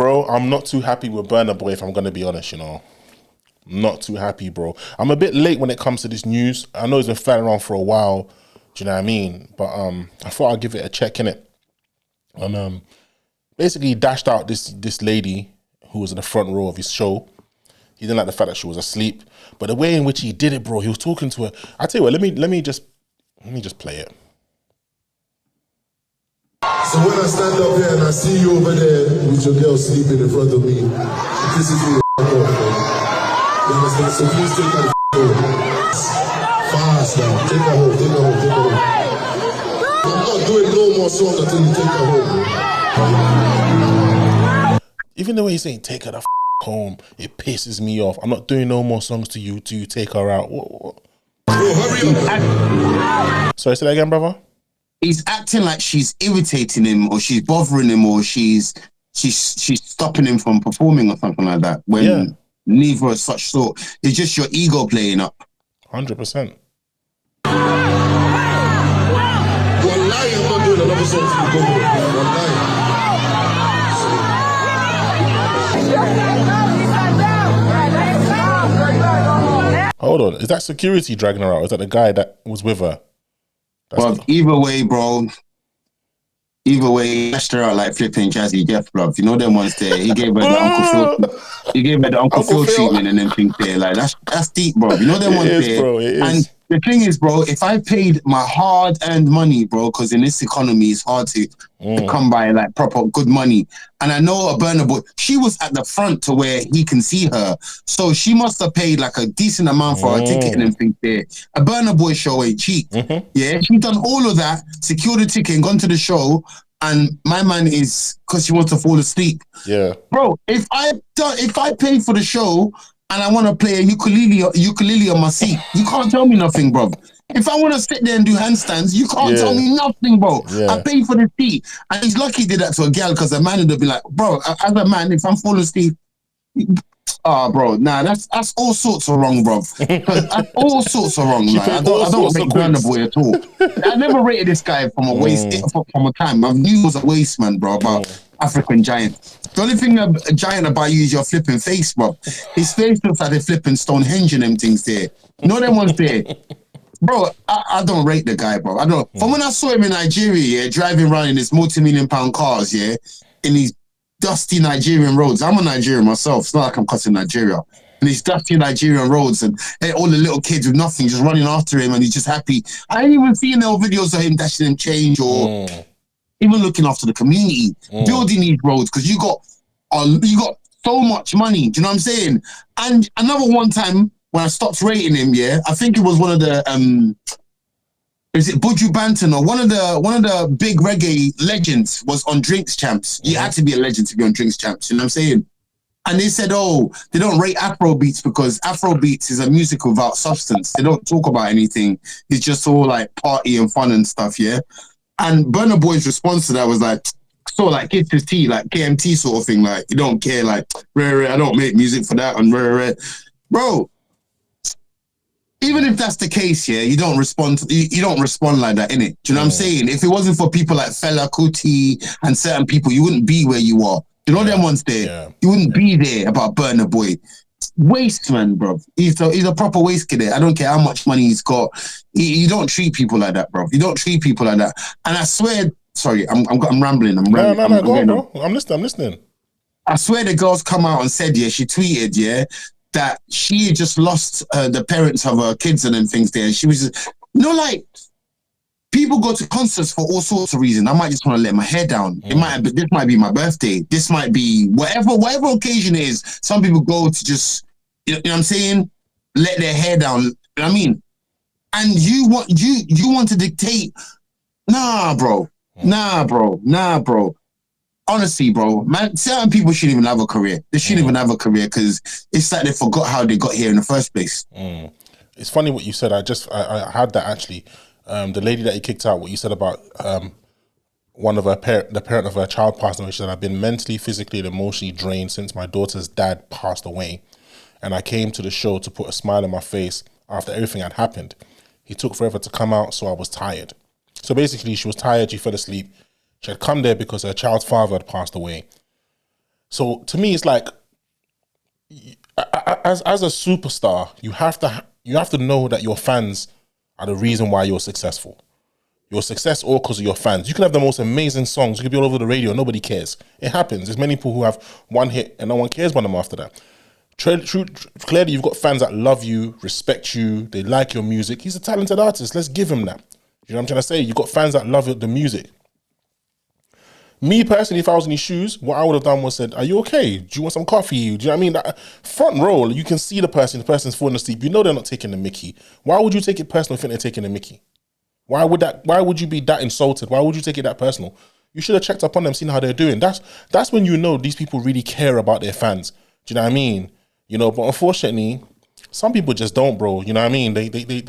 Bro, I'm not too happy with Burna Boy, if I'm going to be honest, you know. Not too happy, bro. I'm a bit late when it comes to this news. I know it's been flying around for a while. Do you know what I mean? But I thought I'd give it a check, innit? And basically he dashed out this lady who was in the front row of his show. He didn't like the fact that she was asleep. But the way in which he did it, bro, he was talking to her. I tell you what, let me just play it. So when I stand up here and I see you over there with your girl sleeping in front of me, it pisses me the off, man. You understand? So please take her home. Fast now. Take her home, take her home, take her home. I'm not doing no more songs until you take her home. Even the way he's saying, take her the home, it pisses me off. I'm not doing no more songs to you till you take her out. What? Bro, hurry up. Sorry, say that again, brother? He's acting like she's irritating him or she's bothering him or she's stopping him from performing or something like that. When neither of such sort. It's just your ego playing up. 100%. Well, lie, I'm not doing another song for you. Hold on, is that security dragging her out? Is that the guy that was with her? Well, either way, bro. Either way, he dashed her out like flipping Jazzy Jeff, bro. You know them ones there. He gave her the Uncle Phil. He gave her the Uncle Phil treatment and then things there. Like that's deep, bro. You know them ones there. Bro, it is. And the thing is, bro, if I paid my hard-earned money, bro, because in this economy it's hard to come by like proper good money. And I know a Burna Boy, she was at the front to where he can see her. So she must have paid like a decent amount for her ticket and everything there. A Burna Boy show ain't cheap. Yeah, she done all of that, secured a ticket and gone to the show. And my man is, because she wants to fall asleep. Yeah. Bro, if I pay for the show and I want to play a ukulele on my seat, you can't tell me nothing, bro. If I want to sit there and do handstands, you can't tell me nothing, bro. Yeah. I paid for the seat. And he's lucky he did that to a girl because a man would be like, bro, as a man, if I'm falling asleep, bro, nah, that's all sorts of wrong, bro. That's all sorts of wrong. Like, I don't rate Burna Boy at all. I never rated this guy from a time. I knew he was a waste man, bro, about African giant. The only thing a giant about you is your flipping face, bro. His face looks like a flipping Stonehenge and them things there. You know them ones there? Bro, I don't rate the guy, bro. I don't. From when I saw him in Nigeria, driving around in his multi-million-pound cars, in these dusty Nigerian roads. I'm a Nigerian myself. It's not like I'm cutting Nigeria. And these dusty Nigerian roads and all the little kids with nothing just running after him and he's just happy. I ain't even seen no videos of him dashing him change or even looking after the community, building these roads because you got so much money. Do you know what I'm saying? And another one time when I stopped rating him, I think it was one of the is it Buju Banton or one of the big reggae legends was on Drinks Champs. You had to be a legend to be on Drinks Champs, you know what I'm saying? And they said, they don't rate Afrobeats because Afrobeats is a music without substance. They don't talk about anything. It's just all like party and fun and stuff, And Burna Boy's response to that was like, sort of like kids his tea, like KMT sort of thing, like you don't care, like I don't make music for that and bro. Even if that's the case, you don't respond. You don't respond like that, innit? Do you know what I'm saying? If it wasn't for people like Fela Kuti and certain people, you wouldn't be where you are. You know them ones there. Yeah. You wouldn't be there about Burna Boy. Waste man, bro. He's a proper waste kid. I don't care how much money he's got. You don't treat people like that, bro. You don't treat people like that. And I swear, sorry, I'm rambling. No, go on, bro. I'm listening. I swear the girls come out and said, she tweeted, that she had just lost the parents of her kids and things there. And she was just, like, people go to concerts for all sorts of reasons. I might just want to let my hair down. This might be my birthday. This might be whatever occasion it is. Some people go to just, you know what I'm saying? Let their hair down. You know what I mean? And you want to dictate. Nah, bro. Honestly, bro, man, certain people shouldn't even have a career. They shouldn't even have a career because it's like they forgot how they got here in the first place. It's funny what you said. I had that actually. The lady that he kicked out, what you said about one of the parent of her child passed away. She said, I've been mentally, physically, and emotionally drained since my daughter's dad passed away. And I came to the show to put a smile on my face after everything had happened. He took forever to come out, so I was tired. So basically, she was tired, she fell asleep. She had come there because her child's father had passed away. So to me, it's like, as a superstar, you have to know that your fans are the reason why you're successful. Your success all because of your fans. You can have the most amazing songs. You can be all over the radio. Nobody cares. It happens. There's many people who have one hit and no one cares about them after that. Clearly, you've got fans that love you, respect you. They like your music. He's a talented artist. Let's give him that. You know what I'm trying to say? You've got fans that love the music. Me personally, if I was in his shoes, what I would have done was said, "Are you okay? Do you want some coffee? Do you know what I mean?" That front row, you can see the person's falling asleep. You know they're not taking the mickey. Why would you take it personal if they're taking the mickey? Why would you be that insulted? Why would you take it that personal? You should have checked up on them, seen how they're doing. That's when you know these people really care about their fans. Do you know what I mean? You know, but unfortunately, some people just don't, bro. You know what I mean? They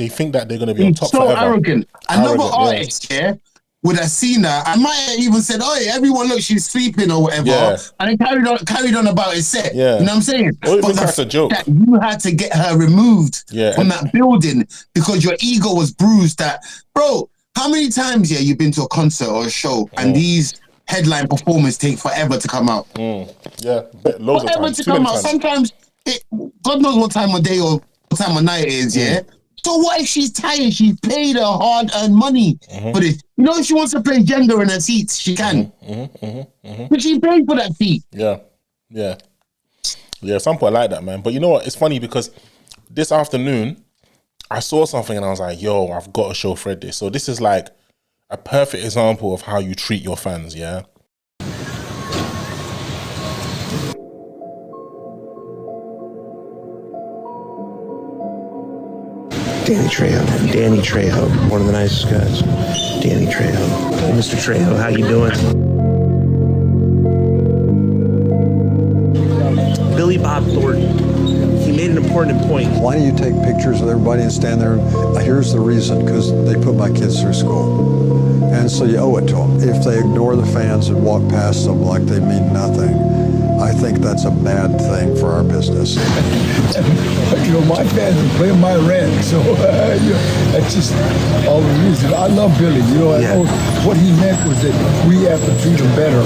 think that they're gonna be on top so forever. Arrogant. Another artist, yeah, would have seen her. I might have even said, "Oh, yeah, everyone, look, she's sleeping or whatever," and then carried on about his set. Yeah. You know what I'm saying? But that's a joke. That you had to get her removed from that building because your ego was bruised. That, bro, how many times you've been to a concert or a show and these headline performers take forever to come out? Yeah, loads of times. To come out. Sometimes God knows what time of day or what time of night it is. Yeah. So what if she's tired? She paid her hard-earned money for this. You know, if she wants to play Jenga in her seats, she can. But she paid for that fee. Yeah. Some people like that, man. But you know what? It's funny because this afternoon I saw something and I was like, "Yo, I've got to show Fred this." So this is like a perfect example of how you treat your fans. Yeah. Danny Trejo, one of the nicest guys. Danny Trejo. Hey, Mr. Trejo, how you doing? Billy Bob Thornton. He made an important point. Why do you take pictures with everybody and stand there? Here's the reason, because they put my kids through school. And so you owe it to them. If they ignore the fans and walk past them like they mean nothing, I think that's a bad thing for our business. You know, my fans are paying my rent, so that's just all the reason. I love Billy. You know, I know what he meant was that we have to treat them better.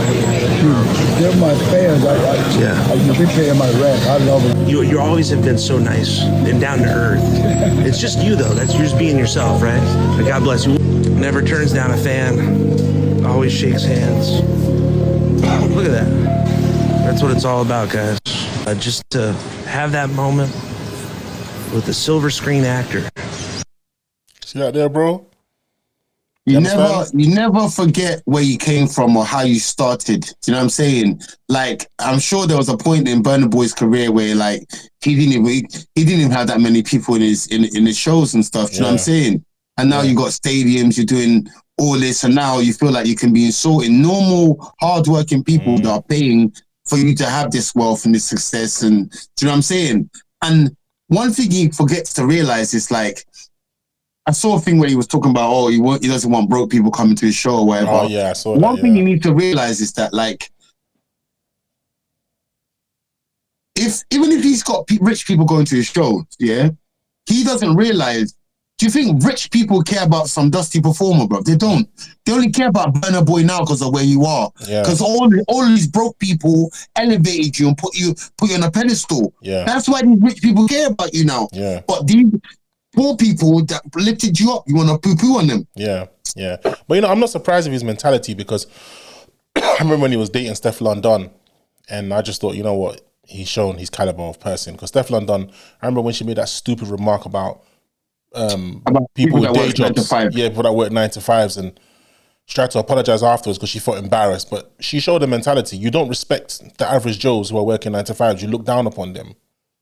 They're my fans. They're paying my rent. I love them. You always have been so nice and down to earth. It's just you, though. You're just being yourself, right? But God bless you. Never turns down a fan. Always shakes hands. Look at that. That's what it's all about, guys. Just to have that moment with the silver screen actor. See that there, bro? You never forget where you came from or how you started. Do you know what I'm saying? Like, I'm sure there was a point in Burna Boy's career where, like, he didn't even have that many people in his shows and stuff. Do you know what I'm saying? And now you got stadiums, you're doing all this, and now you feel like you can be insulting normal, hardworking people that are paying for you to have this wealth and this success. And do you know what I'm saying? And one thing he forgets to realize is, like, I saw a thing where he was talking about, he doesn't want broke people coming to his show or whatever. Oh, yeah, I saw that. One thing you need to realize is that, like, even if he's got rich people going to his show, he doesn't realize. Do you think rich people care about some dusty performer, bro? They don't. They only care about Burna Boy now because of where you are. Because all these broke people elevated you and put you on a pedestal. That's why these rich people care about you now. But these poor people that lifted you up, you want to poo-poo on them. But, you know, I'm not surprised of his mentality because I remember when he was dating Steph London and I just thought, you know what? He's shown his caliber of person. Because Steph London, I remember when she made that stupid remark about people with day jobs, people that work 9 to 5s, and she tried to apologize afterwards because she felt embarrassed. But she showed a mentality. You don't respect the average Joes who are working 9 to 5s. You look down upon them.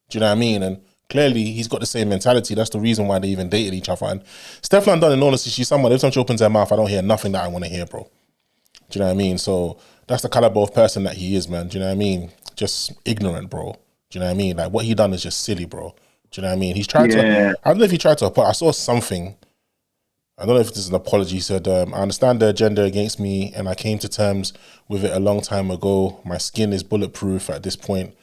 Do you know what I mean? And clearly, he's got the same mentality. That's the reason why they even dated each other. And Steph London, in honesty, she's someone, every time she opens her mouth, I don't hear nothing that I want to hear, bro. Do you know what I mean? So that's the caliber of person that he is, man. Do you know what I mean? Just ignorant, bro. Do you know what I mean? Like, what he done is just silly, bro. Do you know what I mean? He's tried to, I don't know if he tried to, I saw something, I don't know if this is an apology. He said, I understand the agenda against me and I came to terms with it a long time ago. My skin is bulletproof at this point.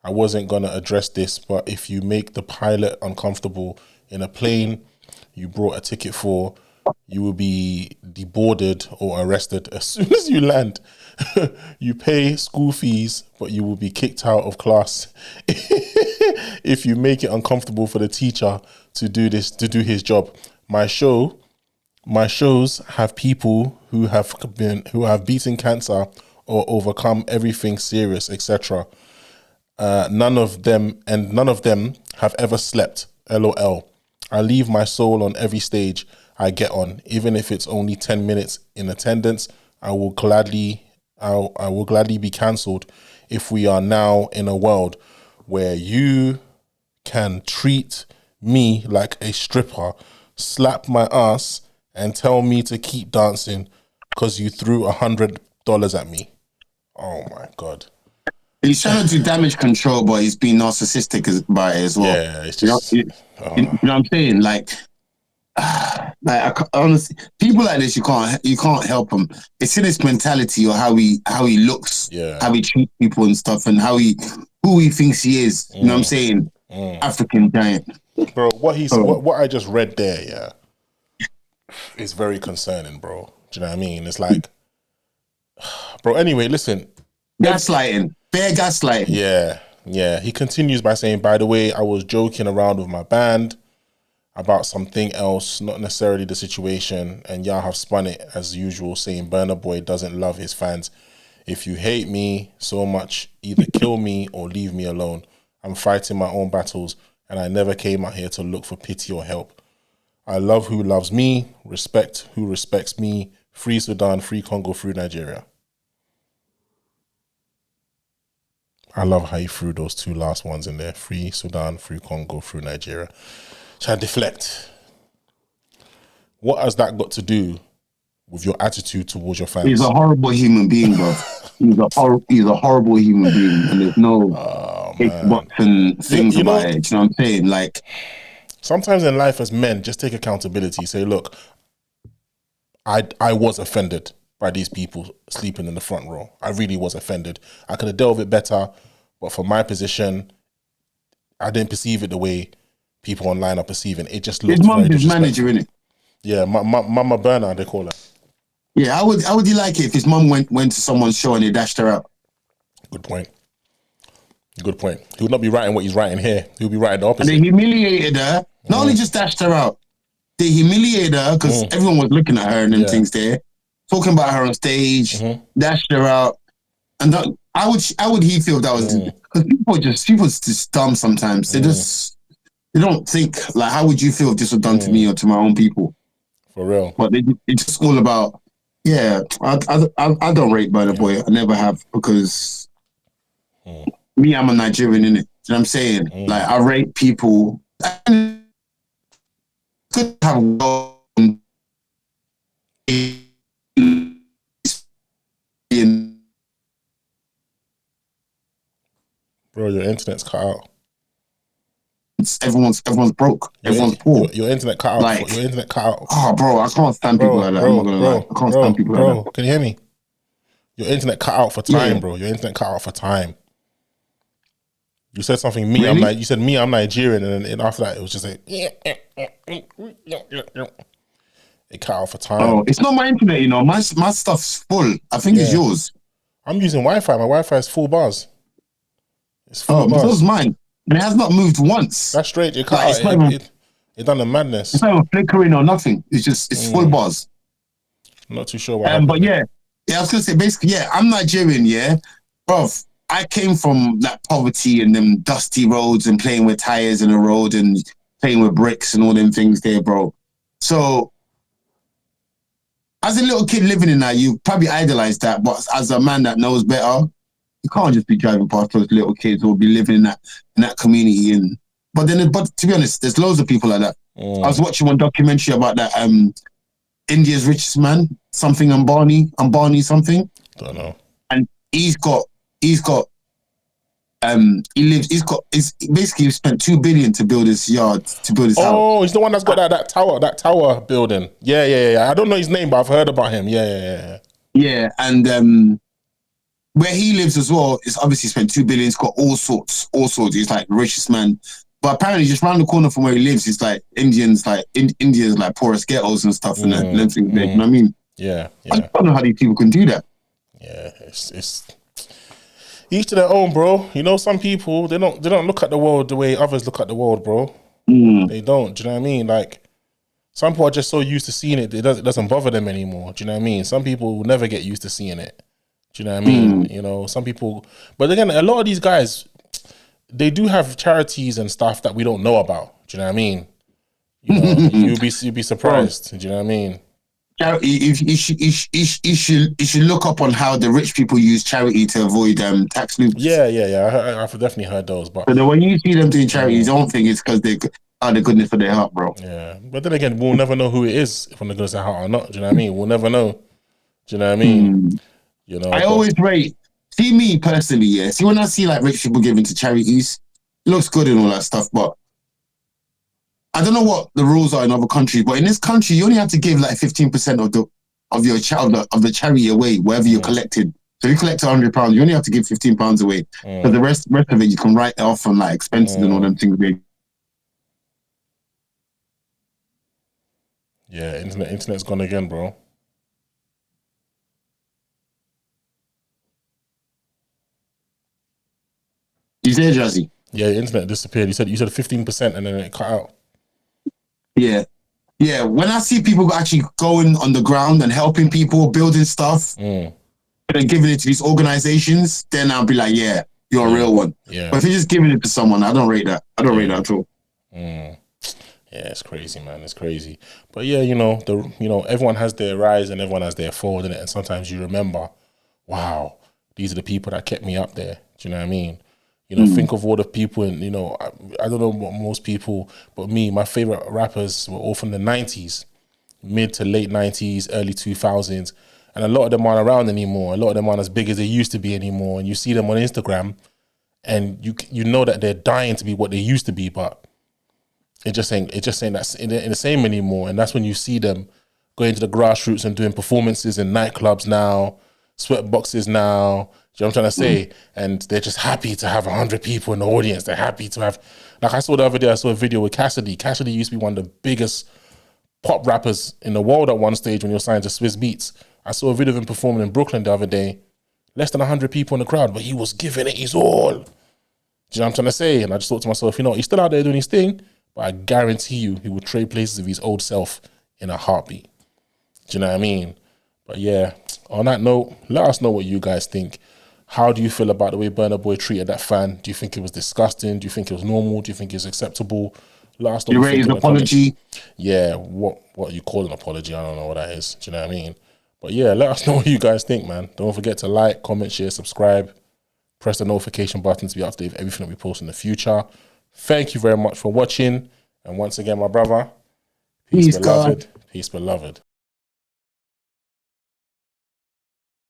I wasn't going to address this, but if you make the pilot uncomfortable in a plane you brought a ticket for, you will be deboarded or arrested as soon as you land. You pay school fees, but you will be kicked out of class if you make it uncomfortable for the teacher to do his job. My shows have people who have beaten cancer or overcome everything serious, etc. None of them have ever slept. LOL. I leave my soul on every stage I get on, even if it's only 10 minutes in attendance. I will gladly be cancelled if we are now in a world where you can treat me like a stripper, slap my ass, and tell me to keep dancing because you threw $100 at me. Oh my God. He's trying to do damage control, but he's being narcissistic about it as well. Yeah, it's just... You know what I'm saying? Like honestly, people like this, you can't help them. It's in his mentality or how he looks, how he treats people and stuff, and who he thinks he is. You know what I'm saying? African giant. Bro, what I just read there, is very concerning, bro. Do you know what I mean? It's like, bro, anyway, listen. Gaslighting. Bare gaslighting. Yeah. He continues by saying, by the way, I was joking around with my band about something else, not necessarily the situation, and y'all have spun it as usual, saying Burna Boy doesn't love his fans. If you hate me so much, either kill me or leave me alone. I'm fighting my own battles, and I never came out here to look for pity or help. I love who loves me, respect who respects me. Free Sudan, free Congo, free Nigeria. I love how you threw those two last ones in there. Free Sudan, free Congo, free Nigeria. Try to deflect. What has that got to do with your attitude towards your fans? He's a horrible human being, bro. He's a horrible human being, and there's no box and things about it. You know what I'm saying? Like, sometimes in life as men, just take accountability. Say, look, I was offended by these people sleeping in the front row. I really was offended. I could have dealt with it better, but from my position, I didn't perceive it the way people online are perceiving. It just looked very disrespectful. His mum is manager, innit? Yeah, Mama Burna, they call her. Yeah, how would you like it if his mum went to someone's show and they dashed her out? Good point. He would not be writing what he's writing here. He would be writing the opposite. And they humiliated her. Not only just dashed her out, they humiliated her because everyone was looking at her and them things there, talking about her on stage, dashed her out. And that, how would he feel if that was... Because people just dumb sometimes. They don't think, like, how would you feel if this was done to me or to my own people? For real. But it's just all about, I don't rate Burna Boy. I never have, because me, I'm a Nigerian, innit? You know what I'm saying? Like, I rate people. And could have Bro, your internet's cut out. Everyone's broke. Everyone's poor. Your internet cut out. Like, your internet cut out. Oh, bro, I can't stand people like that. I'm not gonna lie. I can't stand people like that. Can you hear me? Your internet cut out for time, bro. Your internet cut out for time. You said something. Really? You said me. I'm Nigerian, and then after that, it was just like it cut out for time. Oh, it's not my internet. You know, my stuff's full. I think it's yours. I'm using Wi-Fi. My Wi-Fi is full bars. It's full bars. So's mine. And it has not moved once. That's straight. It cut out. It done a madness. It's not even flickering or nothing. It's full bars. I'm not too sure what happened. But I was gonna say basically, I'm Nigerian, bruv. I came from that poverty and them dusty roads and playing with tires in the road and playing with bricks and all them things there, bro. So as a little kid living in that, you probably idolize that, but as a man that knows better, you can't just be driving past those little kids or be living in that community. But to be honest, there's loads of people like that. I was watching one documentary about that India's richest man, something Ambani something. Don't know. And he's basically spent $2 billion to build his yard, to build his house. Oh, he's the one that's got that tower building. Yeah. I don't know his name, but I've heard about him. Yeah. Yeah, and where he lives as well, it's obviously spent $2 billion. He's got all sorts. He's like the richest man. But apparently, just round the corner from where he lives, it's like Indians, like India's like poorest ghettos and stuff, and everything. You know what I mean? Yeah. I don't know how these people can do that. Yeah, it's each to their own, bro. You know, some people they don't look at the world the way others look at the world, bro. They don't. Do you know what I mean? Like, some people are just so used to seeing it, it doesn't bother them anymore. Do you know what I mean? Some people will never get used to seeing it. Do you know what I mean? You know, some people, but again, a lot of these guys, they do have charities and stuff that we don't know about. Do you know what I mean? You know, you'd be surprised. Do you know what I mean? You should look up on how the rich people use charity to avoid tax loops. Yeah. I've definitely heard those. But when you see them doing charity, you don't think it's because they are the goodness of their heart, bro. Yeah, but then again, we'll never know who it is from the goodness of their heart or not. Do you know what I mean? We'll never know. Do you know what I mean? You know, I always rate. See me personally, yeah. See when I see like rich people giving to charities, it looks good and all that stuff, but I don't know what the rules are in other countries, but in this country, you only have to give like 15% of the charity away, wherever you're collected. So if you collect £100, you only have to give £15 away. But the rest of it, you can write it off on like expenses and all them things. Yeah, internet's gone again, bro. You there, Jazzy? Yeah, the internet disappeared. You said 15% and then it cut out. Yeah. Yeah, when I see people actually going on the ground and helping people, building stuff, and giving it to these organizations, then I'll be like, yeah, you're a real one. Yeah. But if you're just giving it to someone, I don't rate that. I don't rate that at all. Yeah, it's crazy, man. It's crazy. But yeah, you know, everyone has their rise and everyone has their fall, innit? And sometimes you remember, wow, these are the people that kept me up there. Do you know what I mean? You know, think of all the people, and you know, I don't know what most people, but me, my favorite rappers were all from the 90s, mid to late 90s, early 2000s, and a lot of them aren't around anymore. A lot of them aren't as big as they used to be anymore. And you see them on Instagram, and you know that they're dying to be what they used to be, but it just ain't that's in the same anymore. And that's when you see them going to the grassroots and doing performances in nightclubs now, sweat boxes now. Do you know what I'm trying to say? And they're just happy to have 100 people in the audience. They're happy to have, like I saw the other day, I saw a video with Cassidy. Cassidy used to be one of the biggest pop rappers in the world at one stage when he was signed to Swiss Beats. I saw a video of him performing in Brooklyn the other day. Less than 100 people in the crowd, but he was giving it his all. Do you know what I'm trying to say? And I just thought to myself, you know, he's still out there doing his thing, but I guarantee you he would trade places with his old self in a heartbeat. Do you know what I mean? But yeah, on that note, let us know what you guys think. How do you feel about the way Burna Boy treated that fan? Do you think it was disgusting? Do you think it was normal? Do you think it's acceptable? Let us know. You rate his apology? Yeah, what you call an apology? I don't know what that is. Do you know what I mean? But yeah, let us know what you guys think, man. Don't forget to like, comment, share, subscribe. Press the notification button to be updated with everything that we post in the future. Thank you very much for watching. And once again, my brother, peace beloved. Peace beloved.